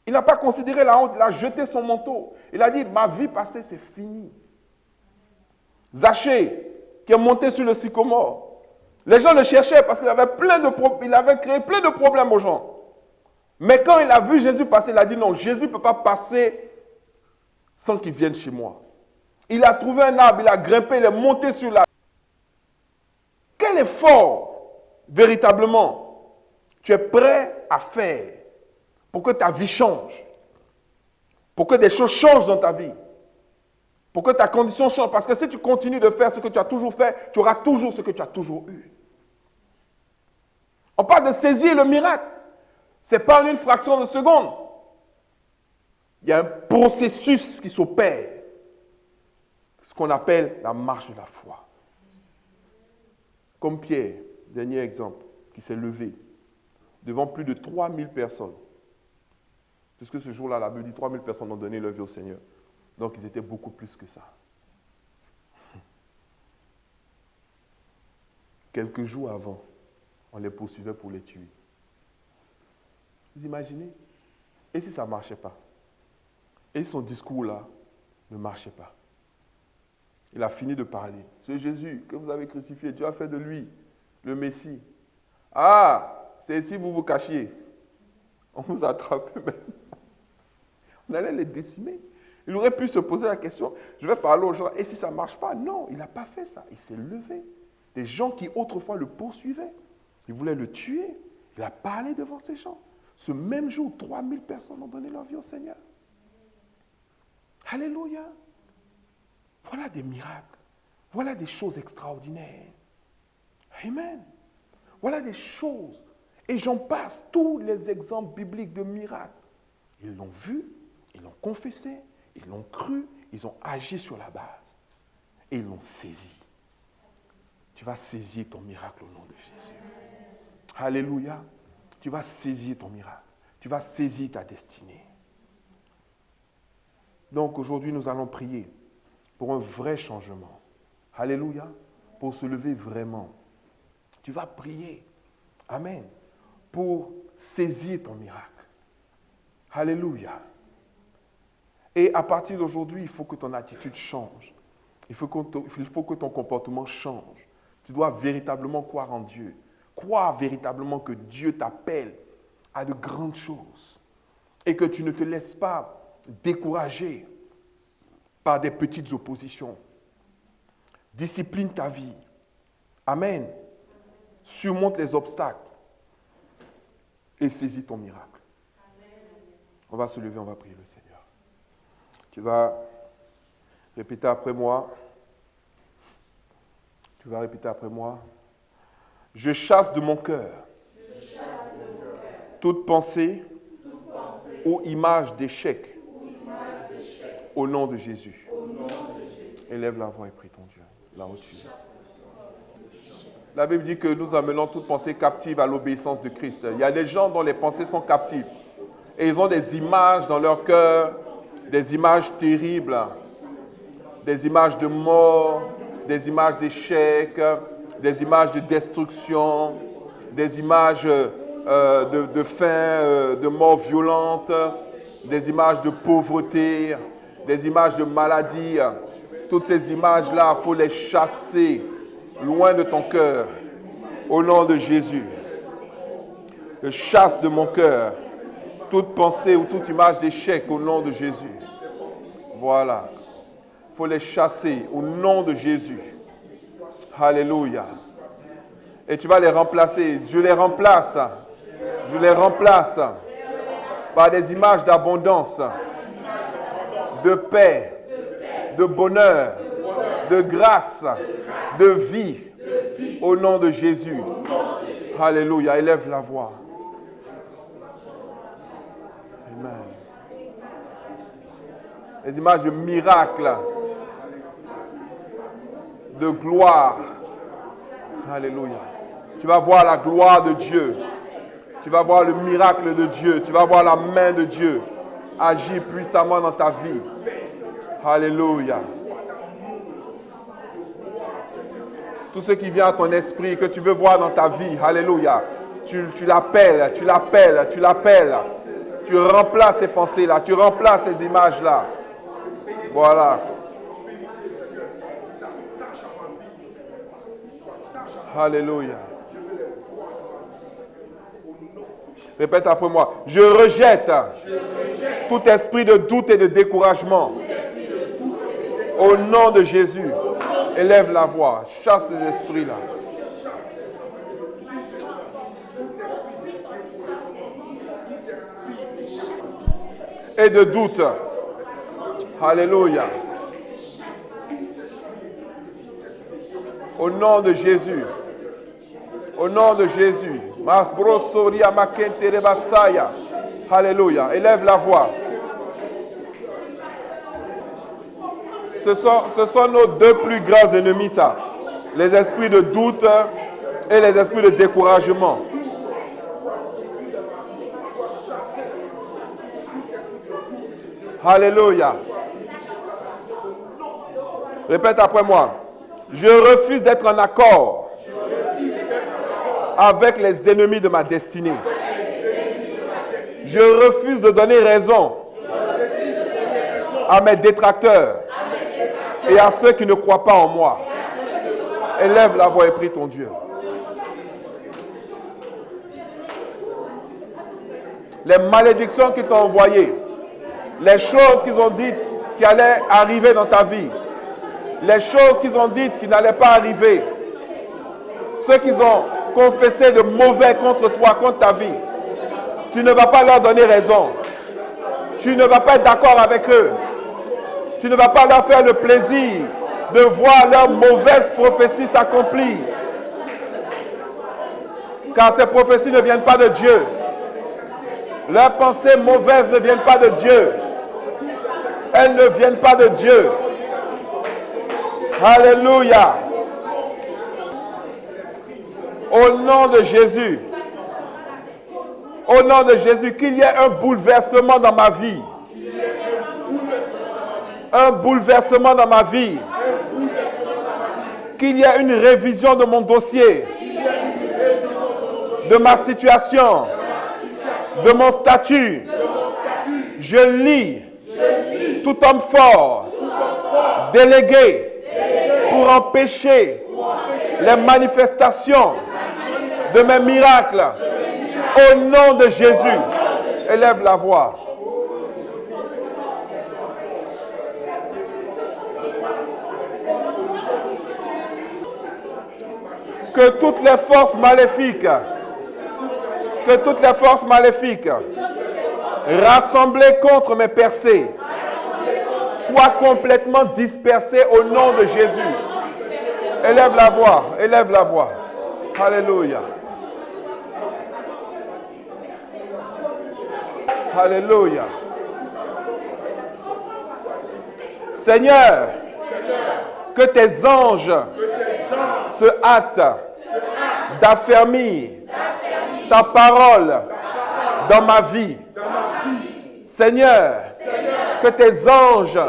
Il n'a pas considéré la honte. Il a jeté son manteau. Il a dit, ma vie passée, c'est fini. Zachée, qui est monté sur le sycomore. Les gens le cherchaient parce qu'il avait créé plein de problèmes aux gens. Mais quand il a vu Jésus passer, il a dit non, Jésus ne peut pas passer sans qu'il vienne chez moi. Il a trouvé un arbre, il a grimpé, il est monté sur l'arbre. Quel effort, véritablement, tu es prêt à faire pour que ta vie change, pour que des choses changent dans ta vie, pour que ta condition change. Parce que si tu continues de faire ce que tu as toujours fait, tu auras toujours ce que tu as toujours eu. On parle de saisir le miracle. Ce n'est pas en une fraction de seconde. Il y a un processus qui s'opère. Ce qu'on appelle la marche de la foi. Comme Pierre, dernier exemple, qui s'est levé devant plus de 3000 personnes. Puisque ce jour-là, la Bible dit 3000 personnes ont donné leur vie au Seigneur. Donc ils étaient beaucoup plus que ça. Quelques jours avant, on les poursuivait pour les tuer. Vous imaginez? Et si ça ne marchait pas? Et son discours-là ne marchait pas. Il a fini de parler. Ce Jésus que vous avez crucifié, Dieu a fait de lui le Messie. Ah, c'est ici que vous vous cachiez. On vous a attrapé maintenant. On allait les décimer. Il aurait pu se poser la question, je vais parler aux gens, et si ça ne marche pas? Non, il n'a pas fait ça. Il s'est levé. Des gens qui autrefois le poursuivaient, ils voulaient le tuer. Il a parlé devant ces gens. Ce même jour, 3000 personnes ont donné leur vie au Seigneur. Alléluia. Voilà des miracles. Voilà des choses extraordinaires. Amen. Voilà des choses. Et j'en passe tous les exemples bibliques de miracles. Ils l'ont vu, ils l'ont confessé, ils l'ont cru, Ils ont agi sur la base et ils l'ont saisi. Tu vas saisir ton miracle au nom de Jésus. Alléluia. Tu vas saisir ton miracle. Tu vas saisir ta destinée. Donc aujourd'hui, nous allons prier pour un vrai changement. Alléluia. Pour se lever vraiment. Tu vas prier. Amen. Pour saisir ton miracle. Alléluia. Et à partir d'aujourd'hui, il faut que ton attitude change. Il faut que ton comportement change. Tu dois véritablement croire en Dieu. Croire véritablement que Dieu t'appelle à de grandes choses. Et que tu ne te laisses pas décourager par des petites oppositions. Discipline ta vie. Amen. Surmonte les obstacles. Et saisis ton miracle. On va se lever, on va prier le Seigneur. Tu vas répéter après moi. Tu vas répéter après moi. Je chasse de mon cœur toute pensée ou image d'échec au nom de Jésus. Élève la voix et prie ton Dieu. Là où tu es. La Bible dit que nous amenons toute pensée captive à l'obéissance de Christ. Il y a des gens dont les pensées sont captives. Et ils ont des images dans leur cœur, des images terribles, des images de mort, des images d'échec, des images de destruction, des images de faim, de mort violente, des images de pauvreté, des images de maladie. Toutes ces images-là, il faut les chasser loin de ton cœur, au nom de Jésus. Je chasse de mon cœur toute pensée ou toute image d'échec au nom de Jésus. Voilà. Il faut les chasser au nom de Jésus. Alléluia. Et tu vas les remplacer. Je les remplace. Je les remplace par des images d'abondance, de paix, de bonheur, de grâce, de vie, au nom de Jésus. Alléluia. Élève la voix. Amen. Les images de miracles, de gloire. Alléluia. Tu vas voir la gloire de Dieu. Tu vas voir le miracle de Dieu. Tu vas voir la main de Dieu agir puissamment dans ta vie. Alléluia. Tout ce qui vient à ton esprit, que tu veux voir dans ta vie, alléluia. Tu l'appelles, tu l'appelles, tu l'appelles. Tu remplaces ces pensées-là, tu remplaces ces images-là. Voilà. Alléluia. Répète après moi. Je rejette tout esprit de doute et de découragement. Au nom de Jésus. Élève la voix. Chasse ces esprits-là. Et de doute. Alléluia. Au nom de Jésus. Au nom de Jésus. Alléluia. Élève la voix. Ce sont nos deux plus grands ennemis, ça. Les esprits de doute et les esprits de découragement. Alléluia. Répète après moi. Je refuse d'être en accord avec les ennemis de ma destinée. Je refuse de donner raison à mes détracteurs et à ceux qui ne croient pas en moi. Élève la voix et prie ton Dieu. Les malédictions qu'ils t'ont envoyées, les choses qu'ils ont dites qui allaient arriver dans ta vie, les choses qu'ils ont dites qui n'allaient pas arriver, ceux qu'ils ont confessé de mauvais contre toi, contre ta vie, tu ne vas pas leur donner raison. Tu ne vas pas être d'accord avec eux. Tu ne vas pas leur faire le plaisir de voir leurs mauvaises prophéties s'accomplir. Car ces prophéties ne viennent pas de Dieu. Leurs pensées mauvaises ne viennent pas de Dieu. elles ne viennent pas de Dieu. Alléluia. Au nom de Jésus. Au nom de Jésus, qu'il y ait un bouleversement dans ma vie. Un bouleversement dans ma vie. Qu'il y ait une révision de mon dossier. De ma situation. De mon statut. Je lis tout homme fort, délégué pour empêcher les manifestations de mes miracles. Au nom de Jésus, élève la voix. Que toutes les forces maléfiques, rassemblées contre mes percées, soient complètement dispersées au nom de Jésus. Élève la voix, élève la voix. Alléluia. Alléluia. Seigneur, que tes anges se hâtent d'affermir ta parole dans ma vie. Seigneur, que tes anges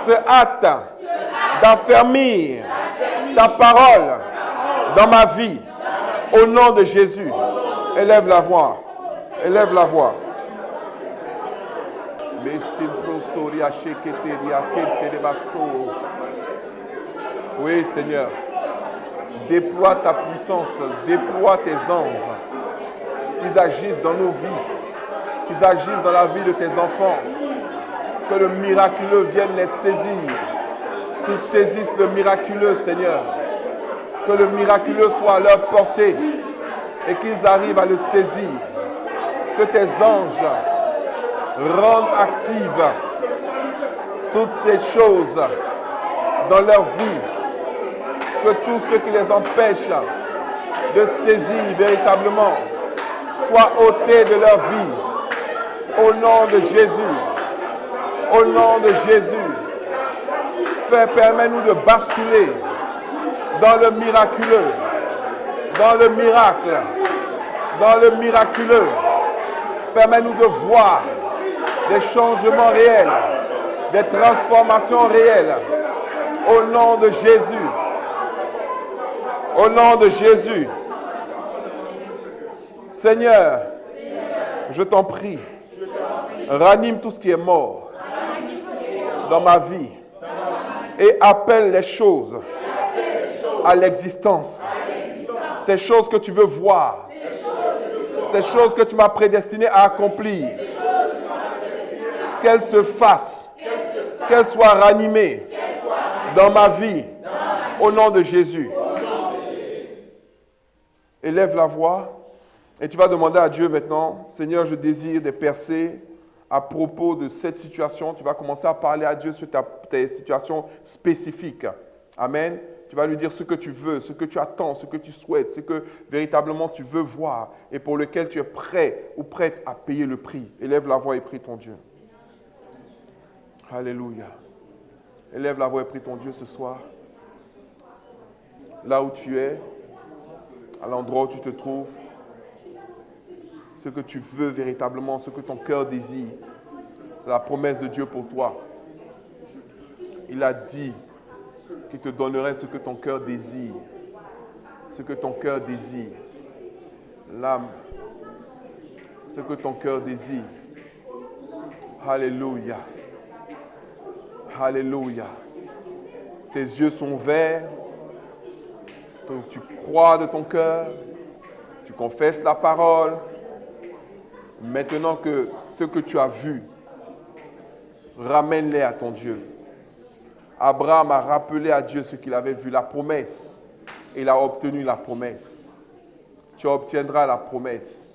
se hâtent d'affermir ta parole dans ma vie. Au nom de Jésus, élève la voix. Élève la voix. Oui, Seigneur. Déploie ta puissance, déploie tes anges. Qu'ils agissent dans nos vies, qu'ils agissent dans la vie de tes enfants. Que le miraculeux vienne les saisir. Qu'ils saisissent le miraculeux, Seigneur. Que le miraculeux soit à leur portée et qu'ils arrivent à le saisir. Que tes anges rendent actives toutes ces choses dans leur vie. Que tout ce qui les empêche de saisir véritablement soit ôté de leur vie. Au nom de Jésus. Au nom de Jésus. Permets-nous de basculer dans le miraculeux. Dans le miracle. Dans le miraculeux. Permets-nous de voir des changements réels. Des transformations réelles. Au nom de Jésus. Au nom de Jésus. Seigneur, je t'en prie, ranime tout ce qui est mort dans ma vie et appelle les choses à l'existence. Ces choses que tu veux voir, ces choses que tu m'as prédestinées à accomplir, qu'elles se fassent, qu'elles soient ranimées dans ma vie, au nom de Jésus. Élève la voix. Et tu vas demander à Dieu maintenant, Seigneur, je désire des percées à propos de cette situation. Tu vas commencer à parler à Dieu sur tes situations spécifiques. Amen. Tu vas lui dire ce que tu veux, ce que tu attends, ce que tu souhaites, ce que véritablement tu veux voir et pour lequel tu es prêt ou prête à payer le prix. Élève la voix et prie ton Dieu. Alléluia. Élève la voix et prie ton Dieu ce soir. Là où tu es, à l'endroit où tu te trouves, ce que tu veux véritablement, ce que ton cœur désire. C'est la promesse de Dieu pour toi. Il a dit qu'il te donnerait ce que ton cœur désire. Ce que ton cœur désire. L'âme. Ce que ton cœur désire. Alléluia. Alléluia. Tes yeux sont verts. Tu crois de ton cœur. Tu confesses la parole. Maintenant que ce que tu as vu, ramène-les à ton Dieu. Abraham a rappelé à Dieu ce qu'il avait vu, la promesse. Il a obtenu la promesse. Tu obtiendras la promesse.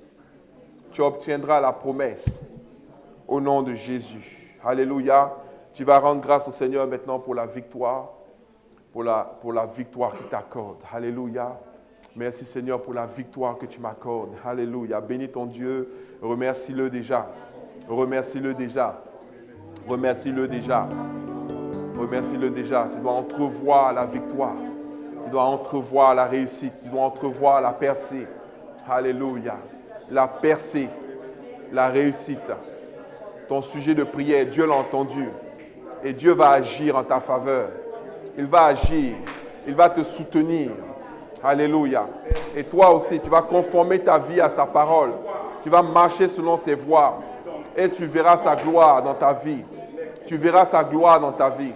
Tu obtiendras la promesse. Au nom de Jésus. Alléluia. Tu vas rendre grâce au Seigneur maintenant pour la victoire. Pour la victoire qu'il t'accorde. Alléluia. Merci Seigneur pour la victoire que tu m'accordes. Alléluia. Bénis ton Dieu. Remercie-le déjà. Remercie-le déjà. Remercie-le déjà. Remercie-le déjà. Tu dois entrevoir la victoire. Tu dois entrevoir la réussite. Tu dois entrevoir la percée. Alléluia. La percée, la réussite. Ton sujet de prière, Dieu l'a entendu. Et Dieu va agir en ta faveur. Il va agir. Il va te soutenir. Alléluia. Et toi aussi, tu vas conformer ta vie à sa parole. Tu vas marcher selon ses voies. Et tu verras sa gloire dans ta vie. Tu verras sa gloire dans ta vie.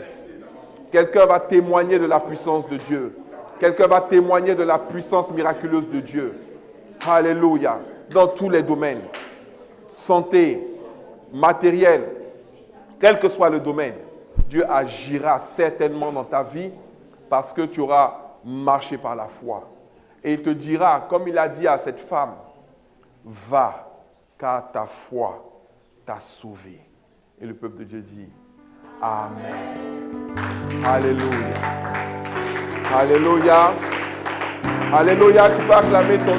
Quelqu'un va témoigner de la puissance de Dieu. Quelqu'un va témoigner de la puissance miraculeuse de Dieu. Alléluia. Dans tous les domaines. Santé, matériel, quel que soit le domaine, Dieu agira certainement dans ta vie parce que tu auras marché par la foi. Et il te dira, comme il a dit à cette femme, va, car ta foi t'a sauvé. Et le peuple de Dieu dit, Amen. Alléluia. Alléluia. Alléluia. Tu peux acclamer ton